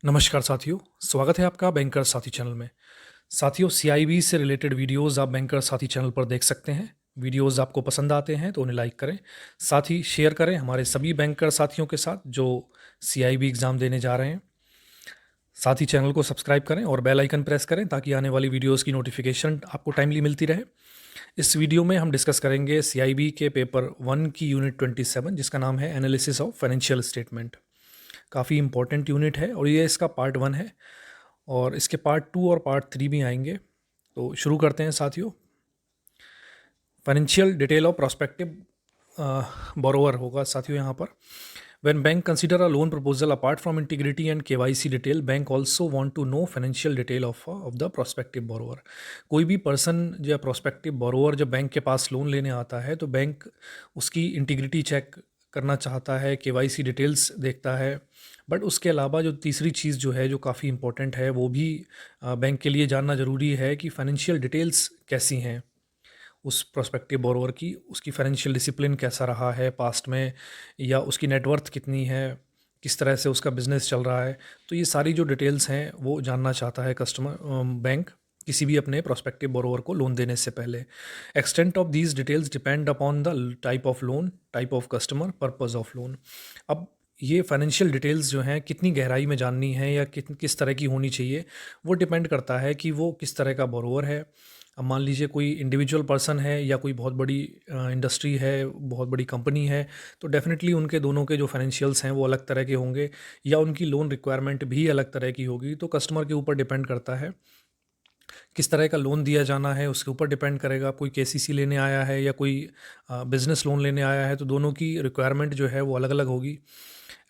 नमस्कार साथियों, स्वागत है आपका बैंकर साथी चैनल में। साथियों, सीआईबी से रिलेटेड वीडियोस आप बैंकर साथी चैनल पर देख सकते हैं। वीडियोस आपको पसंद आते हैं तो उन्हें लाइक करें, साथ ही शेयर करें हमारे सभी बैंकर साथियों के साथ जो सीआईबी एग्ज़ाम देने जा रहे हैं। साथ ही चैनल को सब्सक्राइब करें और बेल आइकन प्रेस करें ताकि आने वाली वीडियोस की नोटिफिकेशन आपको टाइमली मिलती रहे। इस वीडियो में हम डिस्कस करेंगे सीआईबी के पेपर 1 की यूनिट 27 जिसका नाम है एनालिसिस ऑफ फाइनेंशियल स्टेटमेंट। काफ़ी इंपॉर्टेंट यूनिट है और ये इसका पार्ट 1 है और इसके पार्ट 2 और पार्ट 3 भी आएंगे। तो शुरू करते हैं साथियों। Financial detail of prospective borrower होगा साथियों यहाँ पर। When bank consider a loan proposal apart from integrity and KYC detail, bank also want to know financial detail of the prospective borrower। कोई भी पर्सन या prospective borrower जब bank के पास loan लेने आता है तो बैंक उसकी इंटीग्रिटी चेक करना चाहता है, KYC डिटेल्स देखता है। बट उसके अलावा जो तीसरी चीज़ जो है जो काफ़ी इंपॉर्टेंट है वो भी बैंक के लिए जानना ज़रूरी है कि फाइनेंशियल डिटेल्स कैसी हैं उस प्रोस्पेक्टिव बोरोवर की, उसकी फाइनेंशियल डिसिप्लिन कैसा रहा है पास्ट में, या उसकी नेटवर्थ कितनी है, किस तरह से उसका बिजनेस चल रहा है। तो ये सारी जो डिटेल्स हैं वो जानना चाहता है कस्टमर बैंक किसी भी अपने प्रोस्पेक्टिव बोरोवर को लोन देने से पहले। Extent of these details depend upon the type of loan, type of customer, purpose of loan. अब ये फाइनेंशियल डिटेल्स जो हैं कितनी गहराई में जाननी है या किस तरह की होनी चाहिए, वो डिपेंड करता है कि वो किस तरह का बोरोवर है। अब मान लीजिए कोई इंडिविजुअल पर्सन है या कोई बहुत बड़ी इंडस्ट्री है, बहुत बड़ी कंपनी है, तो डेफिनेटली उनके दोनों के जो फाइनेंशियल्स हैं वो अलग तरह के होंगे या उनकी लोन रिक्वायरमेंट भी अलग तरह की होगी। तो कस्टमर के ऊपर डिपेंड करता है किस तरह का लोन दिया जाना है, उसके ऊपर डिपेंड करेगा। कोई केसीसी लेने आया है या कोई बिज़नेस लोन लेने आया है तो दोनों की रिक्वायरमेंट जो है वो अलग अलग होगी।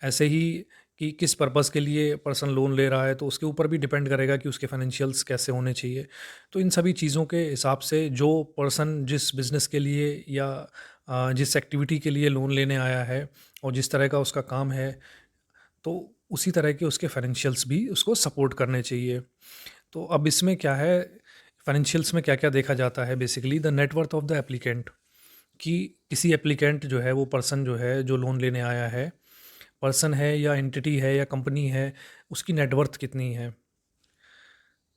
ऐसे ही कि किस पर्पज़ के लिए पर्सन लोन ले रहा है तो उसके ऊपर भी डिपेंड करेगा कि उसके फाइनेंशियल्स कैसे होने चाहिए। तो इन सभी चीज़ों के हिसाब से जो पर्सन जिस बिज़नेस के लिए या जिस एक्टिविटी के लिए लोन लेने आया है और जिस तरह का उसका काम है, तो उसी तरह के उसके फाइनेंशियल्स भी उसको सपोर्ट करने चाहिए। तो अब इसमें क्या है, फाइनेंशियल्स में क्या-क्या देखा जाता है basically the net worth of the applicant, कि किसी एप्लीकेंट जो है वो पर्सन जो है जो लोन लेने आया है, पर्सन है या एंटिटी है या कंपनी है, उसकी नेटवर्थ कितनी है।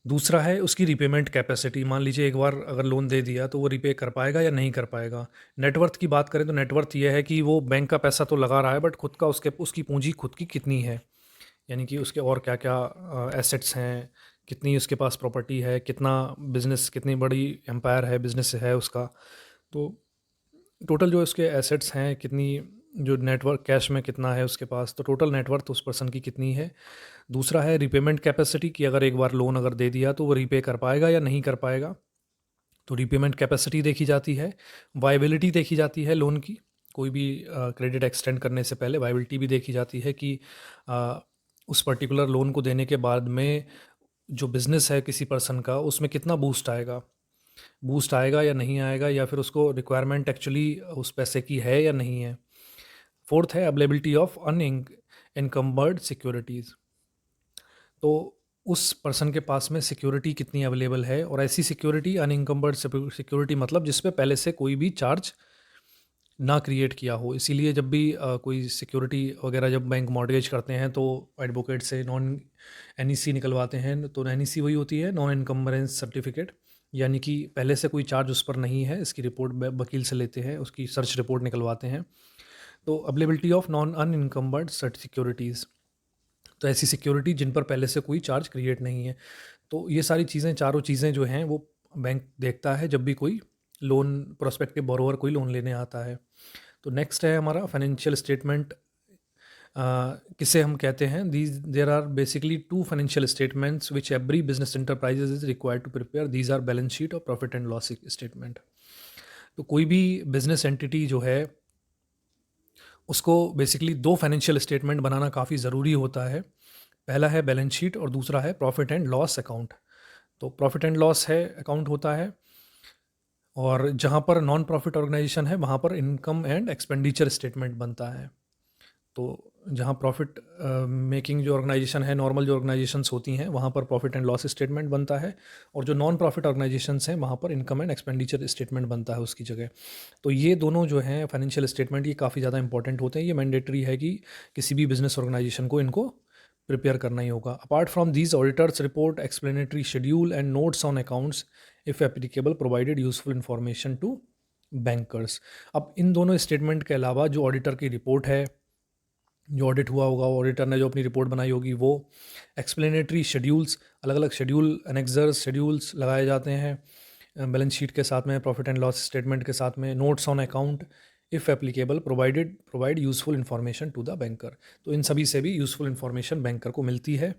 दूसरा है उसकी रीपेमेंट कैपेसिटी, मान लीजिए एक बार अगर लोन दे दिया तो वो रीपे कर पाएगा या नहीं कर पाएगा। नेटवर्थ की बात करें तो नेटवर्थ ये है कि वो बैंक का पैसा तो लगा रहा है बट खुद का उसकी पूंजी खुद की कितनी है, यानी कि उसके और क्या क्या एसेट्स हैं, कितनी उसके पास प्रॉपर्टी है, कितना बिजनेस, कितनी बड़ी एम्पायर है, बिजनेस है उसका। तो टोटल जो उसके एसेट्स हैं कितनी, जो नेटवर्क कैश में कितना है उसके पास, तो टोटल नेटवर्थ उस पर्सन की कितनी है। दूसरा है रीपेमेंट कैपेसिटी, कि अगर एक बार लोन अगर दे दिया तो वो रीपे कर पाएगा या नहीं कर पाएगा। तो रीपेमेंट कैपेसिटी देखी जाती है। वायबिलिटी देखी जाती है लोन की, कोई भी क्रेडिट एक्सटेंड करने से पहले वायबिलिटी भी देखी जाती है कि आ, उस पर्टिकुलर लोन को देने के बाद में जो बिज़नेस है किसी पर्सन का उसमें कितना बूस्ट आएगा या नहीं आएगा, या फिर उसको रिक्वायरमेंट एक्चुअली उस पैसे की है या नहीं है। फोर्थ है अवेलेबिलिटी ऑफ अनइंकम्बर्ड सिक्योरिटीज़, तो उस पर्सन के पास में सिक्योरिटी कितनी अवेलेबल है, और ऐसी सिक्योरिटी अनइंकम्बर्ड सिक्योरिटी मतलब जिस पे पहले से कोई भी चार्ज ना क्रिएट किया हो। इसीलिए जब भी कोई सिक्योरिटी वगैरह जब बैंक मॉर्गेज करते हैं तो एडवोकेट से नॉन एनईसी निकलवाते हैं। तो एनईसी वही होती है, नॉन इनकम्बरेंस सर्टिफिकेट, यानी कि पहले से कोई चार्ज उस पर नहीं है। इसकी रिपोर्ट वकील से लेते हैं, उसकी सर्च रिपोर्ट निकलवाते हैं। तो availability of non unencumbered securities, तो ऐसी सिक्योरिटी जिन पर पहले से कोई चार्ज क्रिएट नहीं है। तो ये सारी चीज़ें, चारों चीज़ें जो हैं वो बैंक देखता है जब भी कोई लोन प्रोस्पेक्टिव बोरोवर कोई लोन लेने आता है। तो नेक्स्ट है हमारा फाइनेंशियल स्टेटमेंट, किसे हम कहते हैं, these there are basically two financial statements which every business enterprises is required to prepare. These are balance sheet और प्रॉफिट एंड लॉस स्टेटमेंट। तो कोई भी बिजनेस एंटिटी जो है उसको बेसिकली दो फाइनेंशियल स्टेटमेंट बनाना काफ़ी ज़रूरी होता है। पहला है बैलेंस शीट और दूसरा है प्रॉफिट एंड लॉस अकाउंट। तो प्रॉफिट एंड लॉस है अकाउंट होता है, और जहाँ पर नॉन प्रॉफिट ऑर्गेनाइजेशन है वहाँ पर इनकम एंड एक्सपेंडिचर स्टेटमेंट बनता है। तो जहाँ प्रॉफिट मेकिंग जो ऑर्गेनाइजेशन है, नॉर्मल जो ऑर्गेनाइजेशंस होती हैं, वहाँ पर प्रॉफिट एंड लॉस स्टेटमेंट बनता है, और जो नॉन प्रॉफिट ऑर्गेनाइजेशंस हैं वहाँ पर इनकम एंड एक्सपेंडिचर स्टेटमेंट बनता है उसकी जगह। तो ये दोनों जो हैं फाइनेंशियल स्टेटमेंट, ये काफ़ी ज़्यादा इंपॉर्टेंट होते हैं। ये मैंडेटरी है कि किसी भी बिजनेस ऑर्गेनाइजेशन को इनको प्रिपेयर करना ही होगा। Apart from these auditors report explanatory schedule and notes on accounts if applicable provided useful information to bankers. अब इन दोनों स्टेटमेंट के अलावा जो ऑडिटर की रिपोर्ट है, जो ऑडिट हुआ होगा, ऑडिटर ने जो अपनी रिपोर्ट बनाई होगी, वो एक्सप्लेनेटरी शेड्यूल्स, अलग अलग शेड्यूल, एनेक्सर्स शेड्यूल्स लगाए जाते हैं बैलेंस शीट के साथ में, प्रॉफिट एंड लॉस स्टेटमेंट के साथ में, notes on account if applicable provide useful information to the banker. तो इन सभी से भी यूज़फुल इन्फॉर्मेशन बैंकर को मिलती है।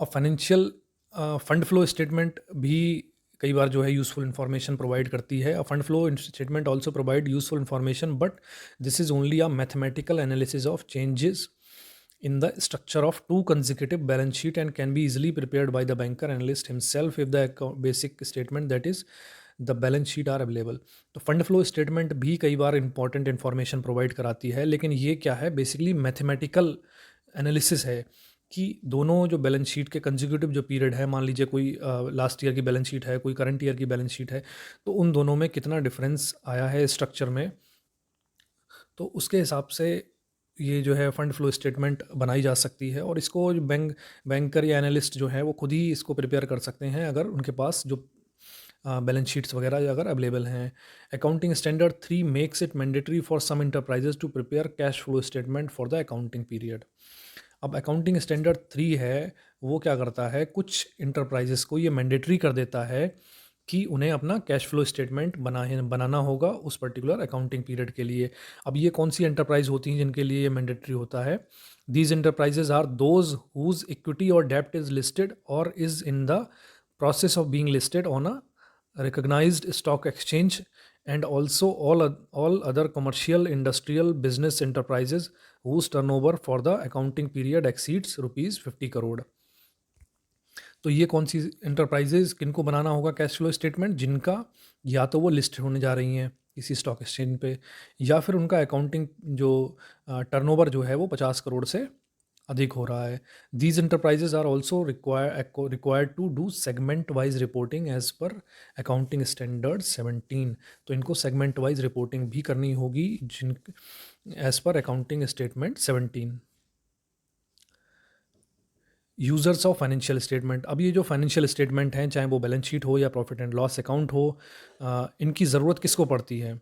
और फाइनेंशियल फंड फ्लो स्टेटमेंट भी कई बार जो है यूज़फुल इन्फॉर्मेशन प्रोवाइड करती है। A fund flow statement also provide useful information, but this is only a mathematical analysis of changes in the structure of two consecutive balance sheet and can be easily prepared by the banker analyst himself if the basic statement that is the balance sheet are available। तो fund flow statement भी कई बार important information provide कराती है, लेकिन ये क्या है, basically mathematical analysis है कि दोनों जो बैलेंस शीट के कंजिक्यूटिव जो पीरियड है, मान लीजिए कोई लास्ट ईयर की बैलेंस शीट है, कोई करंट ईयर की बैलेंस शीट है, तो उन दोनों में कितना डिफरेंस आया है स्ट्रक्चर में, तो उसके हिसाब से ये जो है फंड फ्लो स्टेटमेंट बनाई जा सकती है। और इसको बैंकर या एनालिस्ट जो है वो खुद ही इसको प्रिपेयर कर सकते हैं अगर उनके पास जो बैलेंस शीट्स वगैरह अगर अवेलेबल हैं। Accounting standard 3 makes it mandatory for some enterprises to prepare cash flow statement for the accounting period. अब अकाउंटिंग स्टैंडर्ड 3 है, वो क्या करता है, कुछ इंटरप्राइजेस को ये मैंडेटरी कर देता है कि उन्हें अपना कैश फ्लो स्टेटमेंट बनाना होगा उस पर्टिकुलर अकाउंटिंग पीरियड के लिए। अब ये कौन सी एंटरप्राइज होती हैं जिनके लिए ये मैंडेटरी होता है? These enterprises are those whose equity और डेप्ट इज लिस्टेड और is in the process of being listed on a recognized stock exchange, and also all other commercial industrial business enterprises whose turnover for the accounting period exceeds rupees 50 crore। तो ये कौन सी enterprises किनको बनाना होगा cash flow statement? जिनका या तो वो list होने जा रही हैं किसी स्टॉक एक्सचेंज पे, या फिर उनका अकाउंटिंग जो टर्नओवर जो है वो 50 करोड़ से अधिक हो रहा है। These enterprises are also required to do segment wise reporting as per accounting standard 17। तो इनको सेगमेंट वाइज रिपोर्टिंग भी करनी होगी जिन as per accounting statement 17। Users of financial statement. अब ये जो फाइनेंशियल स्टेटमेंट हैं, चाहे वो बैलेंस शीट हो या प्रॉफिट एंड लॉस अकाउंट हो, इनकी ज़रूरत किसको पड़ती है?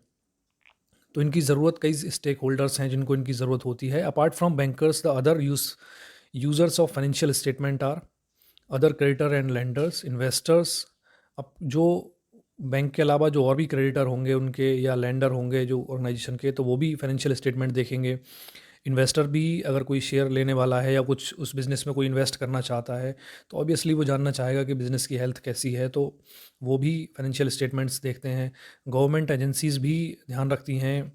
तो इनकी ज़रूरत कई स्टेक होल्डर्स हैं जिनको इनकी ज़रूरत होती है। Apart from bankers the other users of financial statement are other creditor and lenders, investors. अब जो बैंक के अलावा जो और भी क्रेडिटर होंगे उनके या लेंडर होंगे जो ऑर्गेनाइजेशन के, तो वो भी फाइनेंशियल स्टेटमेंट देखेंगे। इन्वेस्टर भी अगर कोई शेयर लेने वाला है या कुछ उस बिज़नेस में कोई इन्वेस्ट करना चाहता है, तो ऑब्वियसली वो जानना चाहेगा कि बिज़नेस की हेल्थ कैसी है, तो वो भी फाइनेंशियल स्टेटमेंट्स देखते हैं। गवर्नमेंट एजेंसीज़ भी ध्यान रखती हैं,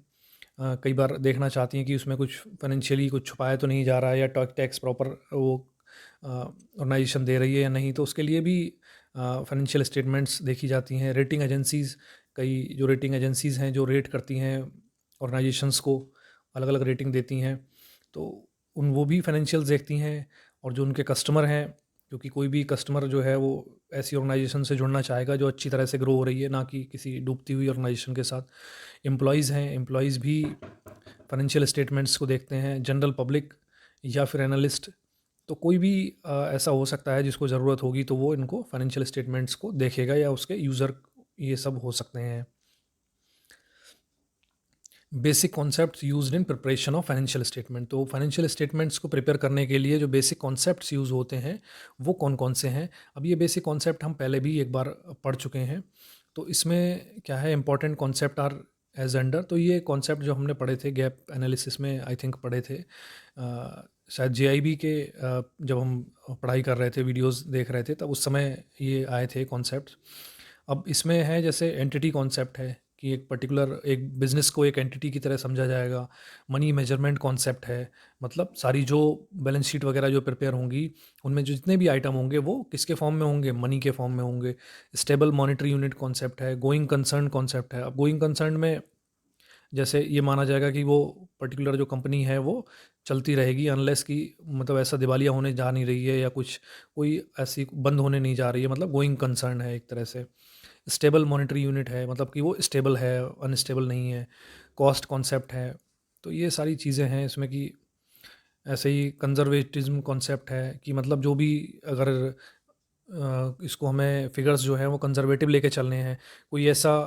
कई बार देखना चाहती हैं कि उसमें कुछ फाइनेंशियली कुछ छुपाया तो नहीं जा रहा है, या टैक्स प्रॉपर वो ऑर्गेनाइजेशन दे रही है या नहीं, तो उसके लिए भी फाइनेंशियल स्टेटमेंट्स देखी जाती हैं। रेटिंग एजेंसीज़, कई जो रेटिंग एजेंसीज़ हैं जो रेट करती हैं ऑर्गेनाइजेशंस को, अलग अलग रेटिंग देती हैं, तो वो भी फाइनेंशियल्स देखती हैं। और जो उनके कस्टमर हैं, क्योंकि कोई भी कस्टमर जो है वो ऐसी ऑर्गेनाइजेशन से जुड़ना चाहेगा जो अच्छी तरह से ग्रो हो रही है, ना कि किसी डूबती हुई ऑर्गेनाइजेशन के साथ। एम्प्लॉयज़ हैं, एम्प्लॉयज़ भी फाइनेंशियल स्टेटमेंट्स को देखते हैं। जनरल पब्लिक या फिर एनालिस्ट, तो कोई भी ऐसा हो सकता है जिसको ज़रूरत होगी तो वो इनको फाइनेंशियल स्टेटमेंट्स को देखेगा, या उसके यूज़र ये सब हो सकते हैं। Basic concepts used in preparation of financial statement. तो फाइनेंशियल स्टेटमेंट्स को प्रिपेयर करने के लिए जो बेसिक कॉन्सेप्ट्स यूज़ होते हैं वो कौन कौन से हैं? अब ये बेसिक कॉन्सेप्ट हम पहले भी एक बार पढ़ चुके हैं, तो इसमें क्या है, important concept are as under. तो ये कॉन्सेप्ट जो हमने पढ़े थे गैप एनालिसिस में, आई थिंक पढ़े थे, शायद JIB के जब हम पढ़ाई कर रहे थे, वीडियोस देख रहे थे, तब उस समय ये आए थे कॉन्सेप्ट। अब इसमें है जैसे एंटिटी कॉन्सेप्ट है कि एक पर्टिकुलर एक बिज़नेस को एक एंटिटी की तरह समझा जाएगा। मनी मेजरमेंट कॉन्सेप्ट है, मतलब सारी जो बैलेंस शीट वगैरह जो प्रिपेयर होंगी उनमें जो जितने भी आइटम होंगे वो किसके फॉर्म में होंगे, मनी के फॉर्म में होंगे। स्टेबल मॉनेटरी यूनिट कॉन्सेप्ट है। गोइंग कंसर्न कॉन्सेप्ट है। अब गोइंग कंसर्न में जैसे ये माना जाएगा कि वो पर्टिकुलर जो कंपनी है वो चलती रहेगी अनलेस कि मतलब ऐसा दिवालिया होने जा नहीं रही है, या कुछ कोई ऐसी बंद होने नहीं जा रही है, मतलब गोइंग कंसर्न है एक तरह से। स्टेबल मॉनेटरी यूनिट है, मतलब कि वो स्टेबल है, अनस्टेबल नहीं है। कॉस्ट कॉन्सेप्ट है। तो ये सारी चीज़ें हैं इसमें कि ऐसे ही कंजर्वेटिज्म कॉन्सेप्ट है कि मतलब जो भी अगर इसको हमें फिगर्स जो हैं वो कंजर्वेटिव लेके चलने हैं, कोई ऐसा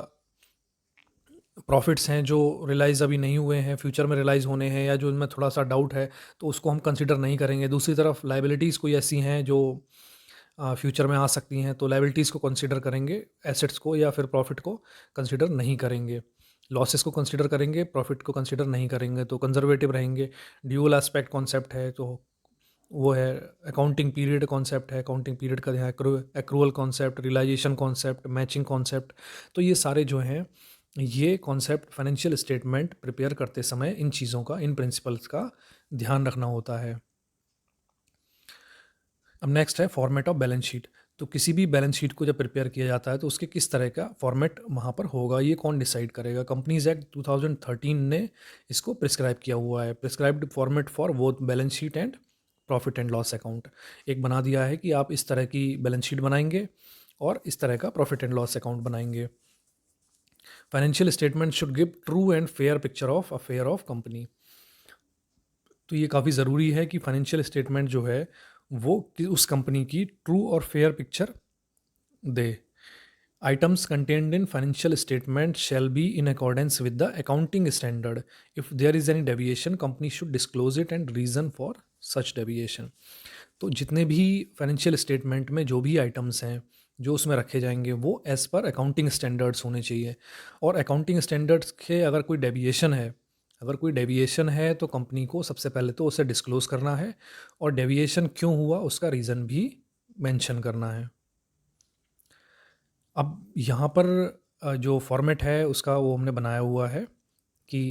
प्रॉफिट्स हैं जो रियलाइज़ अभी नहीं हुए हैं, फ्यूचर में रियलाइज़ होने हैं या जो इनमें थोड़ा-सा डाउट है, तो उसको हम कंसीडर नहीं करेंगे। दूसरी तरफ लायबिलिटीज़ कोई ऐसी हैं जो फ्यूचर में आ सकती हैं, तो लायबिलिटीज़ को कंसीडर करेंगे, एसेट्स को या फिर प्रॉफिट को कंसीडर नहीं करेंगे। लॉसेस को कंसीडर करेंगे, प्रॉफिट को कंसीडर नहीं करेंगे, तो कंज़र्वेटिव रहेंगे। ड्यूअल एस्पेक्ट कॉन्सेप्ट है, तो वो है। अकाउंटिंग पीरियड कॉन्सेप्ट है, अकाउंटिंग पीरियड का यहाँ accrual concept, realisation concept, matching concept. तो ये सारे जो हैं, ये कॉन्सेप्ट फाइनेंशियल स्टेटमेंट प्रिपेयर करते समय इन चीज़ों का, इन प्रिंसिपल्स का ध्यान रखना होता है। अब नेक्स्ट है फॉर्मेट ऑफ बैलेंस शीट। तो किसी भी बैलेंस शीट को जब प्रिपेयर किया जाता है तो उसके किस तरह का फॉर्मेट वहाँ पर होगा, ये कौन डिसाइड करेगा? कंपनीज एक्ट 2013 ने इसको प्रिस्क्राइब किया हुआ है। Prescribed format for both balance sheet and profit and loss account. एक बना दिया है कि आप इस तरह की बैलेंस शीट बनाएंगे और इस तरह का प्रॉफिट एंड लॉस अकाउंट बनाएंगे। Financial statement should give true and fair picture of affair of company. तो ये काफ़ी ज़रूरी है कि फाइनेंशियल स्टेटमेंट जो है वो उस कंपनी की ट्रू और fair picture they. Items contained in financial statement shall be in accordance with the accounting standard. If there is any deviation, company should disclose it and reason for such deviation. तो जितने भी financial statement में जो भी items हैं जो उसमें रखे जाएंगे वो एज़ पर अकाउंटिंग स्टैंडर्ड्स होने चाहिए। और अकाउंटिंग स्टैंडर्ड्स के अगर कोई डेविएशन है, तो कंपनी को सबसे पहले तो उसे डिस्क्लोज़ करना है और डेविएशन क्यों हुआ उसका रीज़न भी मेंशन करना है। अब यहाँ पर जो फॉर्मेट है उसका वो हमने बनाया हुआ है कि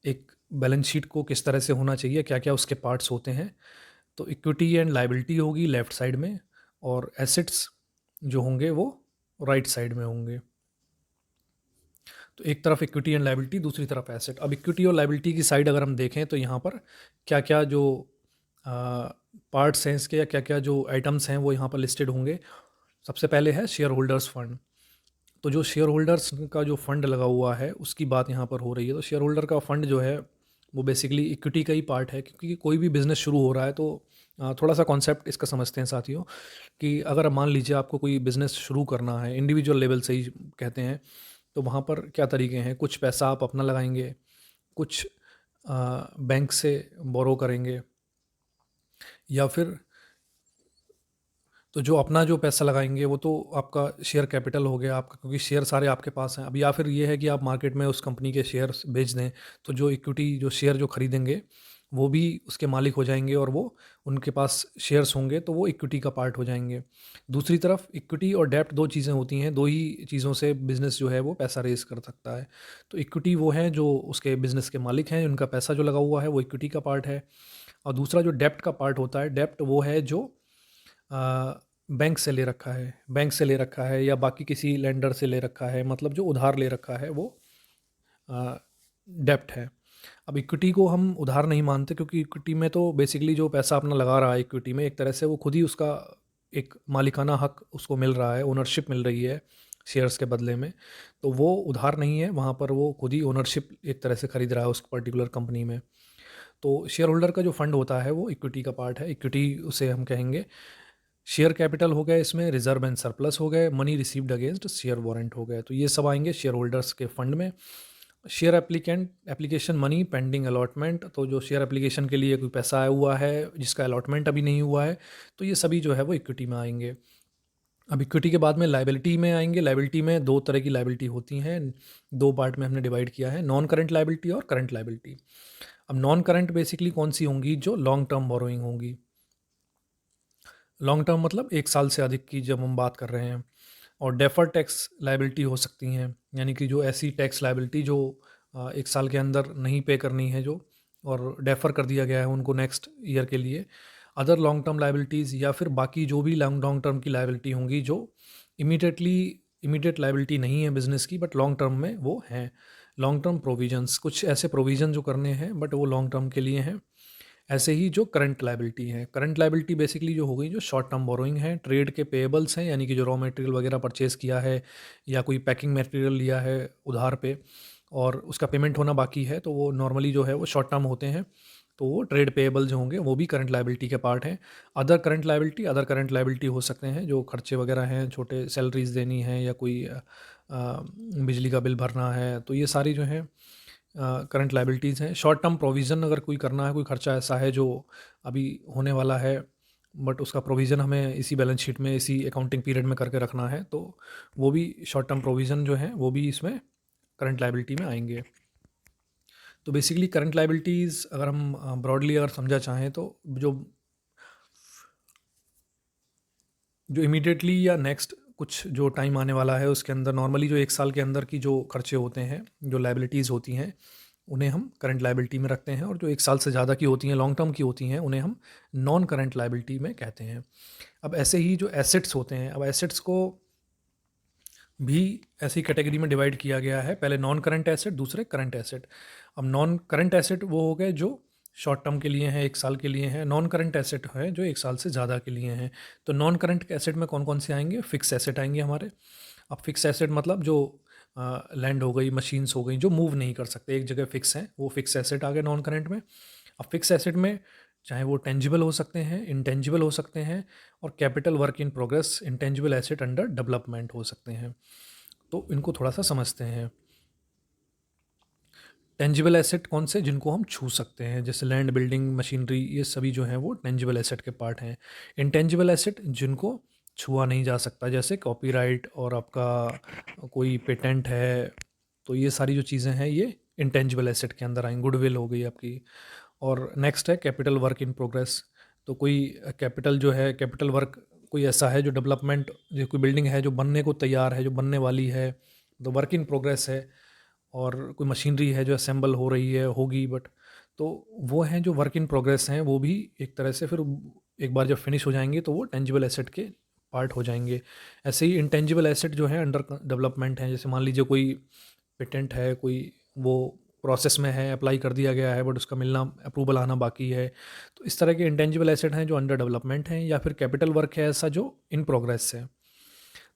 एक बैलेंस शीट को किस तरह से होना चाहिए, क्या-क्या उसके पार्ट्स होते हैं। तो इक्विटी एंड लायबिलिटी होगी लेफ़्ट साइड में और एसेट्स जो होंगे वो राइट साइड में होंगे। तो एक तरफ इक्विटी एंड लायबिलिटी, दूसरी तरफ एसेट। अब इक्विटी और लायबिलिटी की साइड अगर हम देखें तो यहाँ पर क्या-क्या जो पार्ट्स हैं इसके या क्या-क्या जो आइटम्स हैं वो यहाँ पर लिस्टेड होंगे। सबसे पहले है शेयर होल्डर्स फंड। तो जो शेयर होल्डर्स का जो फंड लगा हुआ है उसकी बात यहाँ पर हो रही है। तो शेयर होल्डर का फंड जो है वो बेसिकली इक्विटी का ही पार्ट है, क्योंकि कोई भी बिज़नेस शुरू हो रहा है तो थोड़ा सा कॉन्सेप्ट इसका समझते हैं साथियों कि अगर मान लीजिए आपको कोई बिज़नेस शुरू करना है, इंडिविजुअल लेवल से ही कहते हैं, तो वहाँ पर क्या तरीके हैं। कुछ पैसा आप अपना लगाएंगे, कुछ बैंक से बोरो करेंगे, या फिर तो जो अपना जो पैसा लगाएंगे वो तो आपका शेयर कैपिटल हो गया आपका, क्योंकि शेयर सारे आपके पास हैं। अब या फिर ये है कि आप मार्केट में उस कंपनी के शेयर्स बेच दें, तो जो इक्विटी जो शेयर जो खरीदेंगे वो भी उसके मालिक हो जाएंगे और वो उनके पास शेयर्स होंगे तो वो इक्विटी का पार्ट हो जाएंगे। दूसरी तरफ इक्विटी और डेप्ट दो चीज़ें होती हैं, दो ही चीज़ों से बिज़नेस जो है वो पैसा रेज कर सकता है। तो इक्विटी वो है जो उसके बिज़नेस के मालिक हैं, उनका पैसा जो लगा हुआ है वो इक्विटी का पार्ट है। और दूसरा जो डेप्ट का पार्ट होता है, डेप्ट वो है जो बैंक से ले रखा है या बाकी किसी लेंडर से ले रखा है, मतलब जो उधार ले रखा है वो डेप्ट है। अब इक्विटी को हम उधार नहीं मानते, क्योंकि इक्विटी में तो बेसिकली जो पैसा अपना लगा रहा है इक्विटी में, एक तरह से वो खुद ही उसका एक मालिकाना हक उसको मिल रहा है, ओनरशिप मिल रही है शेयर्स के बदले में। तो वो उधार नहीं है, वहाँ पर वो खुद ही ओनरशिप एक तरह से खरीद रहा है उस पर्टिकुलर कंपनी में। तो शेयर होल्डर का जो फंड होता है वो इक्विटी का पार्ट है। इक्विटी उसे हम कहेंगे। शेयर कैपिटल हो गए, इसमें रिजर्व एंड सरप्लस हो गए, money received against share warrant हो गए। तो ये सब आएंगे शेयर होल्डर्स के फंड में। Share application money pending allotment, तो जो शेयर एप्लीकेशन के लिए कोई पैसा आया हुआ है जिसका अलॉटमेंट अभी नहीं हुआ है, तो ये सभी जो है वो इक्विटी में आएंगे। अब इक्विटी के बाद में लायबिलिटी में आएंगे। लायबिलिटी में दो तरह की लायबिलिटी होती हैं, दो पार्ट में हमने डिवाइड किया है, नॉन करंट लायबिलिटी और करंट लायबिलिटी। अब नॉन करंट बेसिकली कौन सी होंगी? जो लॉन्ग टर्म बोरोइंग होंगी। लॉन्ग टर्म मतलब 1 साल से अधिक की जब हम बात कर रहे हैं। और डेफर टैक्स लायबिलिटी हो सकती हैं, यानी कि जो ऐसी टैक्स लायबिलिटी जो 1 साल के अंदर नहीं पे करनी है, जो और डेफर कर दिया गया है उनको नेक्स्ट ईयर के लिए। अदर लॉन्ग टर्म लायबिलिटीज़, या फिर बाकी जो भी लॉन्ग टर्म की लायबिलिटी होंगी जो इमीडिएट लायबिलिटी नहीं है बिज़नेस की, बट लॉन्ग टर्म में वो हैं। लॉन्ग टर्म प्रोविजंस, कुछ ऐसे प्रोविज़न जो करने हैं बट वो लॉन्ग टर्म के लिए हैं। ऐसे ही जो करंट लायबिलिटी है, करंट लायबिलिटी बेसिकली जो हो गई जो शॉर्ट टर्म बोरोइंग है, ट्रेड के पेएबल्स हैं, यानी कि जो रॉ मटेरियल वगैरह परचेज़ किया है या कोई पैकिंग मटेरियल लिया है उधार पे और उसका पेमेंट होना बाकी है, तो वो नॉर्मली जो है वो शॉर्ट टर्म होते हैं। तो वो ट्रेड पेएबल जो होंगे वो भी करंट लायबिलिटी के पार्ट हैं। अदर करंट लायबिलिटी हो सकते हैं जो खर्चे वगैरह हैं, छोटे सैलरीज देनी है या कोई बिजली का बिल भरना है, तो ये सारी जो हैं करंट लायबिलिटीज़ हैं। शॉर्ट टर्म प्रोविज़न अगर कोई करना है, कोई खर्चा ऐसा है जो अभी होने वाला है बट उसका प्रोविज़न हमें इसी बैलेंस शीट में, इसी अकाउंटिंग पीरियड में करके रखना है, तो वो भी शॉर्ट टर्म प्रोविज़न जो हैं वो भी इसमें करंट लायबिलिटी में आएंगे। तो बेसिकली करंट लायबिलिटीज़ अगर हम ब्रॉडली अगर समझा चाहें तो जो जो इमीडिएटली या नेक्स्ट कुछ जो टाइम आने वाला है उसके अंदर नॉर्मली जो 1 साल के अंदर की जो खर्चे होते हैं, जो लायबिलिटीज़ होती हैं, उन्हें हम करंट लायबिलिटी में रखते हैं, और जो 1 साल से ज़्यादा की होती हैं, लॉन्ग टर्म की होती हैं, उन्हें हम नॉन करंट लायबिलिटी में कहते हैं। अब ऐसे ही जो एसेट्स होते हैं, अब एसेट्स को भी ऐसी कैटेगरी में डिवाइड किया गया है, पहले नॉन करंट एसेट, दूसरे करंट एसेट। अब नॉन करंट एसेट वो हो गए जो शॉर्ट टर्म के लिए हैं, 1 साल के लिए हैं। नॉन करंट एसेट है जो 1 साल से ज़्यादा के लिए हैं। तो नॉन करंट एसेट में कौन कौन से आएंगे? फिक्स एसेट आएंगे हमारे। अब फिक्स एसेट मतलब जो लैंड हो गई, मशीन्स हो गई, जो मूव नहीं कर सकते, एक जगह फिक्स हैं, वो फिक्स एसेट आ गए नॉन करंट में। अब फिक्स एसेट में चाहे वो टेंजिबल हो सकते हैं, इंटेंजिबल हो सकते हैं, और capital work in progress, intangible asset under development हो सकते हैं। तो इनको थोड़ा सा समझते हैं। टेंजिबल एसेट कौन से? जिनको हम छू सकते हैं, जैसे लैंड, बिल्डिंग, मशीनरी, ये सभी जो हैं वो टेंजिबल एसेट के पार्ट हैं। इंटेंजिबल एसेट जिनको छुआ नहीं जा सकता, जैसे कॉपीराइट और आपका कोई पेटेंट है, तो ये सारी जो चीज़ें हैं ये इंटेंजिबल एसेट के अंदर आएंगी। गुडविल हो गई आपकी। और नेक्स्ट है कैपिटल वर्क इन प्रोग्रेस। तो कोई कैपिटल जो है, कैपिटल वर्क कोई ऐसा है जो डेवलपमेंट, जो कोई बिल्डिंग है जो बनने को तैयार है, जो बनने वाली है, तो वर्क इन प्रोग्रेस है। और कोई मशीनरी है जो असेंबल हो रही है, होगी बट, तो वो हैं जो वर्क इन प्रोग्रेस हैं, वो भी एक तरह से फिर एक बार जब फिनिश हो जाएंगे तो वो टेंजिबल एसेट के पार्ट हो जाएंगे। ऐसे ही इंटेंजिबल एसेट जो है अंडर डेवलपमेंट हैं, जैसे मान लीजिए कोई पेटेंट है, कोई वो प्रोसेस में है, अप्लाई कर दिया गया है बट उसका मिलना, अप्रूवल आना बाकी है, तो इस तरह के इंटेंजिबल एसेट हैं जो अंडर डेवलपमेंट हैं। या फिर कैपिटल वर्क है ऐसा जो इन प्रोग्रेस है,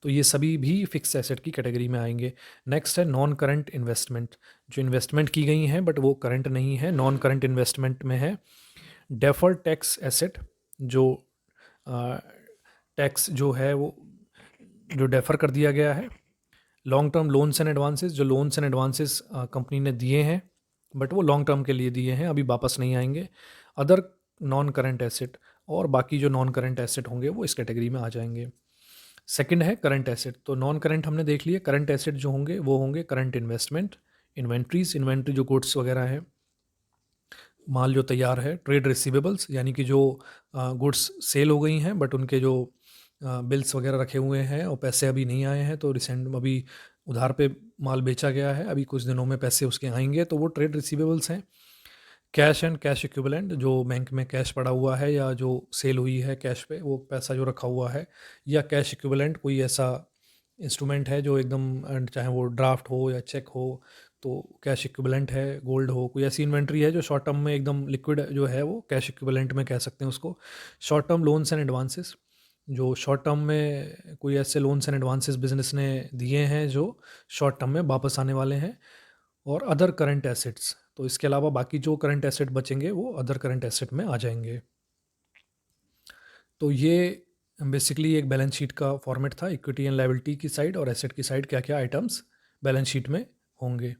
तो ये सभी भी फिक्स एसेट की कैटेगरी में आएंगे। नेक्स्ट है नॉन करंट इन्वेस्टमेंट, जो इन्वेस्टमेंट की गई हैं बट वो करंट नहीं है, नॉन करंट इन्वेस्टमेंट में है। डेफर्ड टैक्स एसेट, जो टैक्स जो है वो जो डेफर कर दिया गया है। Long term loans and advances, जो लोन्स एंड एडवांसेस कंपनी ने दिए हैं बट वो लॉन्ग टर्म के लिए दिए हैं, अभी वापस नहीं आएंगे। अदर नॉन करंट एसेट, और बाकी जो नॉन करंट एसेट होंगे वो इस कैटेगरी में आ जाएंगे। सेकंड है करंट एसेट। तो नॉन करंट हमने देख लिया। करंट एसेट जो होंगे वो होंगे करंट इन्वेस्टमेंट, इन्वेंट्रीज, इन्वेंट्री जो गुड्स वगैरह है, माल जो तैयार है। ट्रेड रिसीवेबल्स, यानी कि जो गुड्स सेल हो गई हैं बट उनके जो बिल्स वगैरह रखे हुए हैं और पैसे अभी नहीं आए हैं, तो रिसेंट अभी उधार पे माल बेचा गया है, अभी कुछ दिनों में पैसे उसके आएंगे, तो वो ट्रेड रिसीवेबल्स हैं। कैश एंड कैश इक्विवेलेंट, जो बैंक में कैश पड़ा हुआ है या जो सेल हुई है कैश पे, वो पैसा जो रखा हुआ है, या कैश इक्विवेलेंट कोई ऐसा इंस्ट्रूमेंट है जो एकदम चाहे वो ड्राफ्ट हो या चेक हो, तो कैश इक्विवेलेंट है। गोल्ड हो, कोई ऐसी इन्वेंट्री है जो शॉर्ट टर्म में एकदम लिक्विड जो है, वो कैश इक्विवेलेंट में कह सकते हैं उसको। Short term loans and advances, जो शॉर्ट टर्म में कोई ऐसे लोन्स एंड एडवांसेस बिजनेस ने दिए हैं जो शॉर्ट टर्म में वापस आने वाले हैं। और अदर करंट एसेट्स, तो इसके अलावा बाकी जो करंट एसेट बचेंगे वो अदर करंट एसेट में आ जाएंगे। तो ये बेसिकली एक बैलेंस शीट का फॉर्मेट था, इक्विटी एंड लायबिलिटी की साइड और एसेट की साइड क्या क्या आइटम्स बैलेंस शीट में होंगे।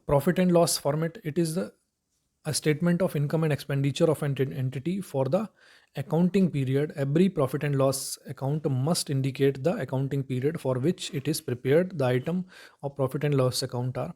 Profit and loss format, it is the a statement of income and expenditure of an entity for the accounting period. Every profit and loss account must indicate the accounting period for which it is prepared. The item of profit and loss account are,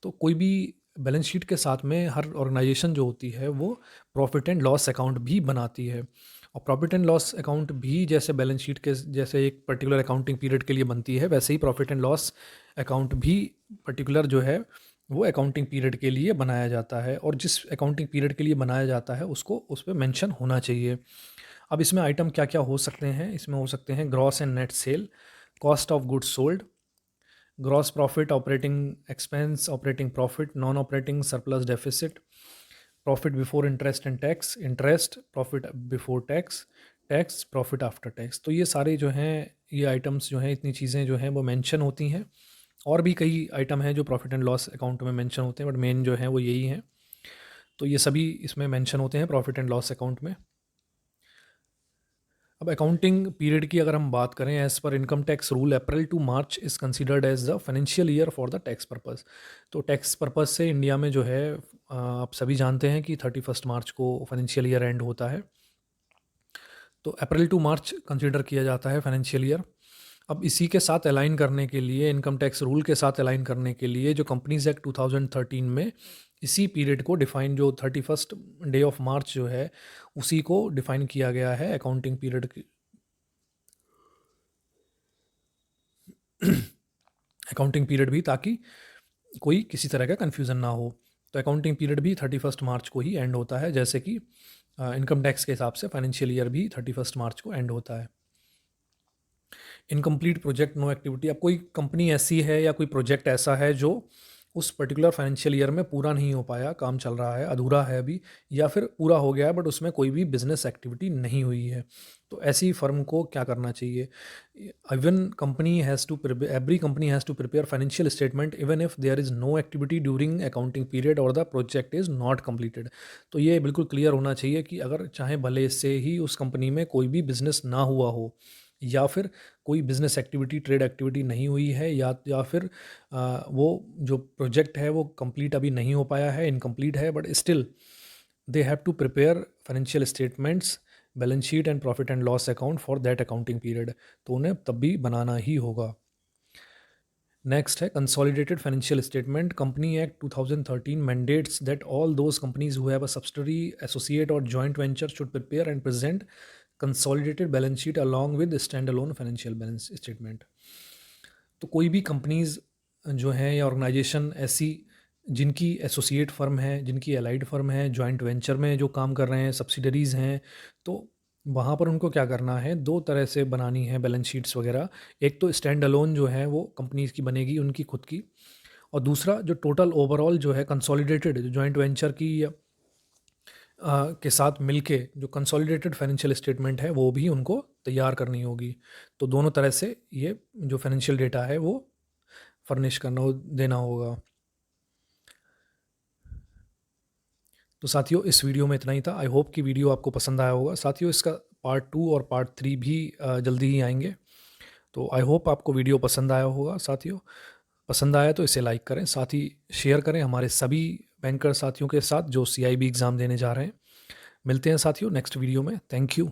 तो कोई भी balance sheet के साथ में हर organisation जो होती है वो प्रॉफिट एंड लॉस अकाउंट भी बनाती है। और प्रॉफिट एंड लॉस अकाउंट भी जैसे बैलेंस शीट के जैसे एक पर्टिकुलर अकाउंटिंग पीरियड के लिए बनती है, वैसे ही प्रॉफिट एंड लॉस अकाउंट भी पर्टिकुलर जो है वो अकाउंटिंग पीरियड के लिए बनाया जाता है, और जिस अकाउंटिंग पीरियड के लिए बनाया जाता है उसको उस पर मेंशन होना चाहिए। अब इसमें आइटम क्या क्या हो सकते हैं? इसमें हो सकते हैं gross and net cell, cost of goods sold, gross profit, operating expense, operating profit, non operating surplus deficit, profit before interest and tax, interest, profit before tax, tax, profit after tax. तो ये सारे जो हैं, ये items जो हैं, इतनी चीज़ें जो हैं वो मेंशन होती हैं। और भी कई आइटम हैं जो प्रॉफिट एंड लॉस अकाउंट में मेंशन होते हैं बट मेन जो हैं वो यही हैं। तो ये सभी इसमें मेंशन होते हैं प्रॉफिट एंड लॉस अकाउंट में। अब अकाउंटिंग पीरियड की अगर हम बात करें, as per income tax rule April to March is considered as the financial year for the tax purpose. तो टैक्स पर्पस से इंडिया में जो है आप सभी जानते हैं कि 31 मार्च को फाइनेंशियल ईयर एंड होता है। तो अप्रैल टू मार्च कंसिडर किया जाता है फाइनेंशियल ईयर। अब इसी के साथ अलाइन करने के लिए, इनकम टैक्स रूल के साथ अलाइन करने के लिए, जो कंपनीज एक्ट 2013 में इसी पीरियड को डिफाइन, जो 31 डे ऑफ मार्च जो है उसी को डिफाइन किया गया है अकाउंटिंग पीरियड की अकाउंटिंग पीरियड भी, ताकि कोई किसी तरह का कन्फ्यूज़न ना हो। तो अकाउंटिंग पीरियड भी 31 मार्च को ही एंड होता है, जैसे कि इनकम टैक्स के हिसाब से फाइनेंशियल ईयर भी 31 मार्च को एंड होता है। Incomplete project no activity. अब कोई कंपनी ऐसी है या कोई प्रोजेक्ट ऐसा है जो उस पर्टिकुलर फाइनेंशियल ईयर में पूरा नहीं हो पाया, काम चल रहा है, अधूरा है अभी, या फिर पूरा हो गया है बट उसमें कोई भी बिजनेस एक्टिविटी नहीं हुई है, तो ऐसी फर्म को क्या करना चाहिए? Even company has to every company has to prepare financial statement even if there is no activity during accounting period और the project is not completed. तो ये बिल्कुल क्लियर होना चाहिए कि अगर चाहे भले से ही उस कंपनी में कोई भी बिजनेस ना हुआ हो, या फिर कोई बिजनेस एक्टिविटी, ट्रेड एक्टिविटी नहीं हुई है, या फिर वो जो प्रोजेक्ट है वो कंप्लीट अभी नहीं हो पाया है, इनकम्प्लीट है, but still they have to prepare financial statements, balance sheet and profit and loss account for that accounting period, तो उन्हें तब भी बनाना ही होगा। नेक्स्ट है consolidated financial statement. Company act 2013 mandates that all those companies who have a subsidiary, associate or joint venture should prepare and present consolidated balance sheet along with standalone financial balance statement। तो कोई भी companies जो हैं या organisation ऐसी जिनकी associate firm है, जिनकी एलाइड फर्म है, जॉइंट वेंचर में जो काम कर रहे हैं, सब्सिडरीज़ हैं, तो वहाँ पर उनको क्या करना है, दो तरह से बनानी है बैलेंस शीट्स वगैरह। एक तो स्टैंड अलोन जो है वो कंपनीज की बनेगी, उनकी खुद की, और दूसरा जो टोटल ओवरऑल जो है कंसोलिडेटेड, जो जॉइंट वेंचर की या के साथ मिलके जो कंसोलिडेटेड फाइनेंशियल स्टेटमेंट है वो भी उनको तैयार करनी होगी। तो दोनों तरह से ये जो फाइनेंशियल डेटा है वो फर्निश करना देना होगा। तो साथियों इस वीडियो में इतना ही था। आई होप कि वीडियो आपको पसंद आया होगा। साथियों इसका पार्ट 2 और पार्ट 3 भी जल्दी ही आएंगे। तो आई होप आपको वीडियो पसंद आया होगा। साथियों पसंद आया तो इसे लाइक करें, साथ ही शेयर करें हमारे सभी बैंकर साथियों के साथ जो CIB एग्ज़ाम देने जा रहे हैं। मिलते हैं साथियों नेक्स्ट वीडियो में। Thank you.